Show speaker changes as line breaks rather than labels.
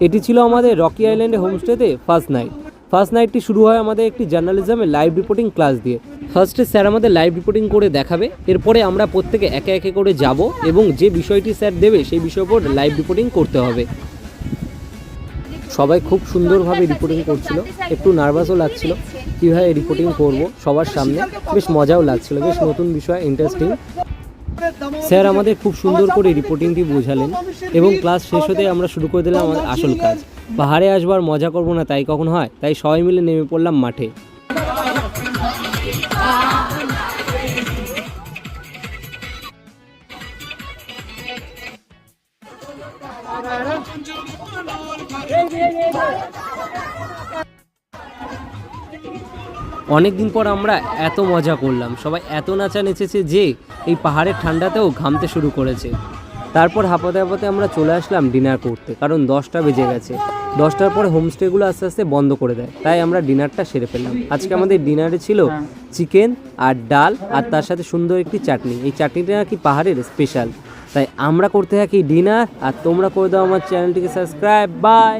এটি ছিল আমাদের রকি আইল্যান্ডে হোমস্টেতে ফার্স্ট নাইটটি শুরু হয় আমাদের একটি জার্নালিজমের লাইভ রিপোর্টিং ক্লাস দিয়ে। ফার্স্টে স্যার আমাদের লাইভ রিপোর্টিং করে দেখাবে, এরপরে আমরা প্রত্যেকে একে একে করে যাব এবং যে বিষয়টি স্যার দেবে সেই বিষয়ের উপর লাইভ রিপোর্টিং করতে হবে। সবাই খুব সুন্দরভাবে রিপোর্টিং করছিল, একটু নার্ভাসও লাগছিল কীভাবে রিপোর্টিং করব সবার সামনে, বেশ মজাও লাগছিল, বেশ নতুন বিষয়, ইন্টারেস্টিং। স্যার আমাদের খুব সুন্দর করে রিপোর্টিংটি বোঝালেন এবং ক্লাস শেষ হতে আমরা শুরু করে দিলাম আমাদের আসল কাজ। পাহাড়ে আসবার মজা করব না তাই কখন হয়, তাই সবাই মিলে নেমে পড়লাম মাঠে। অনেক দিন পর আমরা এত মজা করলাম, সবাই এত নাচা নেচেছে যে এই পাহাড়ের ঠান্ডাতেও ঘামতে শুরু করেছে। তারপর হাঁপাতে হাঁপাতে আমরা চলে আসলাম ডিনার করতে, কারণ 10টা বেজে গেছে। 10টার পরে হোমস্টেগুলো আস্তে আস্তে বন্ধ করে দেয়, তাই আমরা ডিনারটা সেরে ফেললাম। আজকে আমাদের ডিনারে ছিল চিকেন আর ডাল, আর তার সাথে সুন্দর একটি চাটনি। এই চাটনিটা নাকি পাহাড়ের স্পেশাল। তাই আমরা করতে থাকি ডিনার, আর তোমরা করে দাও আমার চ্যানেলটিকে সাবস্ক্রাইব। বাই।